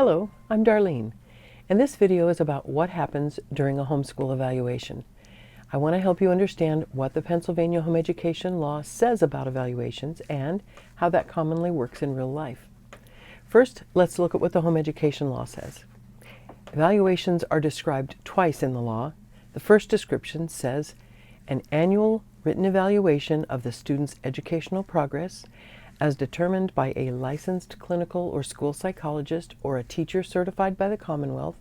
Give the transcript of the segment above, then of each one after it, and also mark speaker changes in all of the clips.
Speaker 1: Hello, I'm Darlene, and this video is about what happens during a homeschool evaluation. I want to help you understand what the Pennsylvania home education law says about evaluations and how that commonly works in real life. First, let's look at what the home education law says. Evaluations are described twice in the law. The first description says, an annual written evaluation of the student's educational progress as determined by a licensed clinical or school psychologist or a teacher certified by the Commonwealth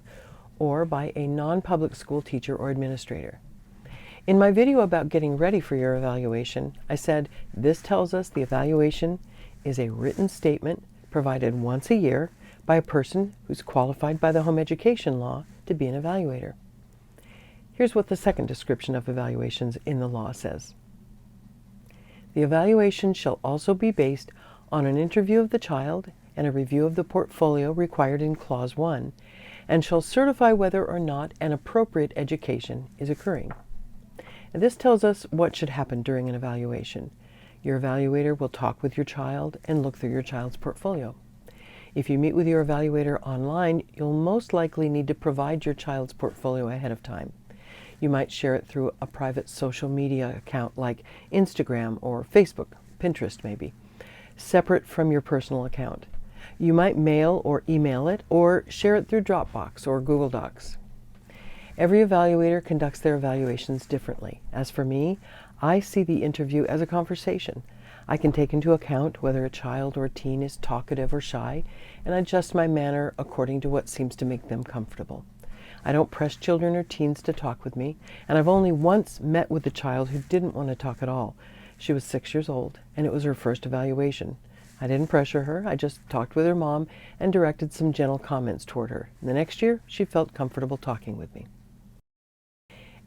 Speaker 1: or by a non-public school teacher or administrator. In my video about getting ready for your evaluation, I said this tells us the evaluation is a written statement provided once a year by a person who's qualified by the home education law to be an evaluator. Here's what the second description of evaluations in the law says. The evaluation shall also be based on an interview of the child and a review of the portfolio required in Clause 1, and shall certify whether or not an appropriate education is occurring. And this tells us what should happen during an evaluation. Your evaluator will talk with your child and look through your child's portfolio. If you meet with your evaluator online, you'll most likely need to provide your child's portfolio ahead of time. You might share it through a private social media account like Instagram or Facebook, Pinterest maybe, separate from your personal account. You might mail or email it or share it through Dropbox or Google Docs. Every evaluator conducts their evaluations differently. As for me, I see the interview as a conversation. I can take into account whether a child or teen is talkative or shy and adjust my manner according to what seems to make them comfortable. I don't press children or teens to talk with me, and I've only once met with a child who didn't want to talk at all. She was 6 years old, and it was her first evaluation. I didn't pressure her, I just talked with her mom and directed some gentle comments toward her. The next year, she felt comfortable talking with me.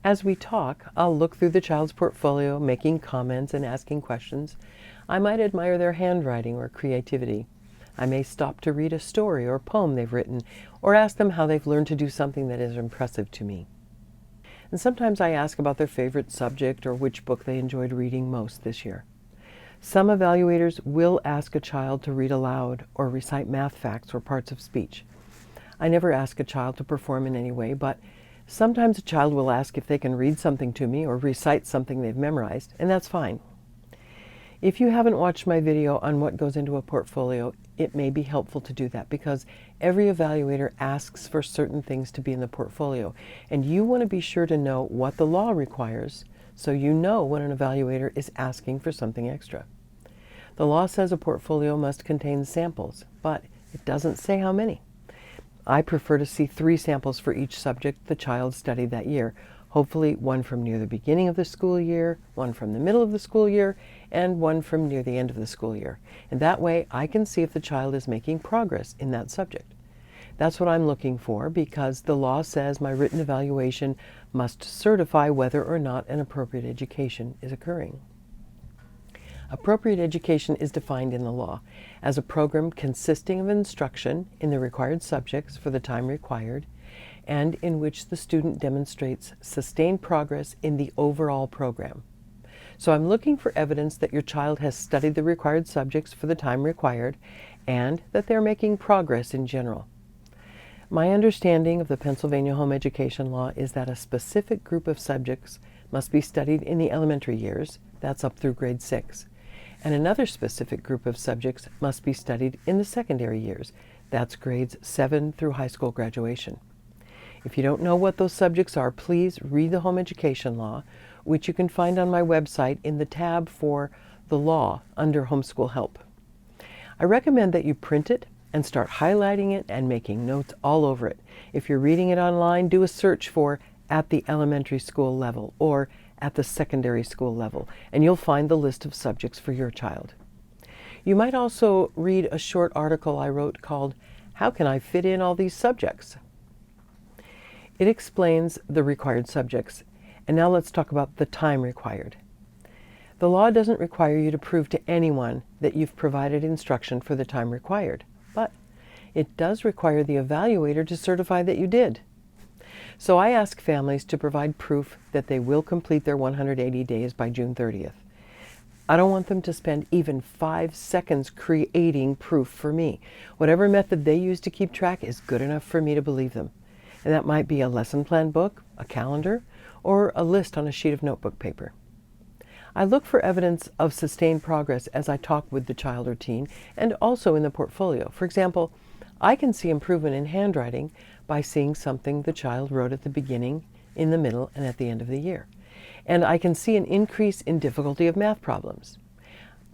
Speaker 1: As we talk, I'll look through the child's portfolio, making comments and asking questions. I might admire their handwriting or creativity. I may stop to read a story or poem they've written, or ask them how they've learned to do something that is impressive to me. And sometimes I ask about their favorite subject or which book they enjoyed reading most this year. Some evaluators will ask a child to read aloud or recite math facts or parts of speech. I never ask a child to perform in any way, but sometimes a child will ask if they can read something to me or recite something they've memorized, and that's fine. If you haven't watched my video on what goes into a portfolio, it may be helpful to do that because every evaluator asks for certain things to be in the portfolio, and you want to be sure to know what the law requires so you know when an evaluator is asking for something extra. The law says a portfolio must contain samples, but it doesn't say how many. I prefer to see 3 samples for each subject the child studied that year. Hopefully one from near the beginning of the school year, one from the middle of the school year, and one from near the end of the school year. And that way I can see if the child is making progress in that subject. That's what I'm looking for because the law says my written evaluation must certify whether or not an appropriate education is occurring. Appropriate education is defined in the law as a program consisting of instruction in the required subjects for the time required and in which the student demonstrates sustained progress in the overall program. So I'm looking for evidence that your child has studied the required subjects for the time required and that they're making progress in general. My understanding of the Pennsylvania home education law is that a specific group of subjects must be studied in the elementary years, that's up through grade 6, and another specific group of subjects must be studied in the secondary years, that's grades 7 through high school graduation. If you don't know what those subjects are, please read the home education law, which you can find on my website in the tab for the law under Homeschool Help. I recommend that you print it and start highlighting it and making notes all over it. If you're reading it online, do a search for at the elementary school level or at the secondary school level, and you'll find the list of subjects for your child. You might also read a short article I wrote called, How Can I Fit in All These Subjects? It explains the required subjects. And now let's talk about the time required. The law doesn't require you to prove to anyone that you've provided instruction for the time required, but it does require the evaluator to certify that you did. So I ask families to provide proof that they will complete their 180 days by June 30th. I don't want them to spend even 5 seconds creating proof for me. Whatever method they use to keep track is good enough for me to believe them. And that might be a lesson plan book, a calendar, or a list on a sheet of notebook paper. I look for evidence of sustained progress as I talk with the child or teen, and also in the portfolio. For example, I can see improvement in handwriting by seeing something the child wrote at the beginning, in the middle, and at the end of the year. And I can see an increase in difficulty of math problems.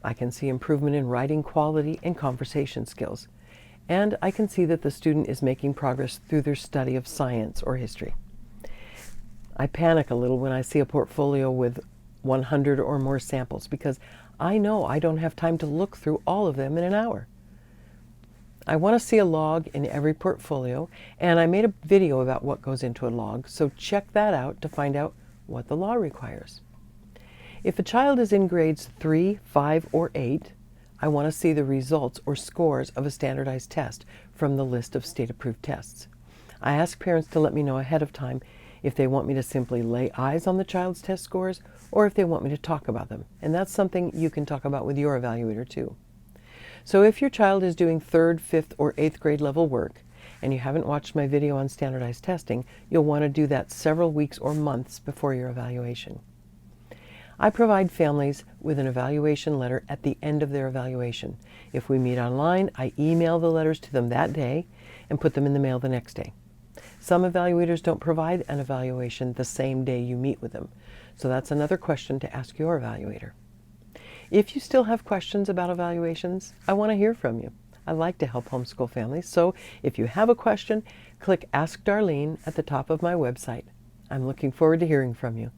Speaker 1: I can see improvement in writing quality and conversation skills. And I can see that the student is making progress through their study of science or history. I panic a little when I see a portfolio with 100 or more samples because I know I don't have time to look through all of them in an hour. I want to see a log in every portfolio, and I made a video about what goes into a log, so check that out to find out what the law requires. If a child is in grades 3, 5, or 8, I want to see the results or scores of a standardized test from the list of state-approved tests. I ask parents to let me know ahead of time if they want me to simply lay eyes on the child's test scores or if they want me to talk about them. And that's something you can talk about with your evaluator too. So if your child is doing 3rd, 5th, or 8th grade level work, and you haven't watched my video on standardized testing, you'll want to do that several weeks or months before your evaluation. I provide families with an evaluation letter at the end of their evaluation. If we meet online, I email the letters to them that day and put them in the mail the next day. Some evaluators don't provide an evaluation the same day you meet with them, so that's another question to ask your evaluator. If you still have questions about evaluations, I want to hear from you. I like to help homeschool families, so if you have a question, click Ask Darlene at the top of my website. I'm looking forward to hearing from you.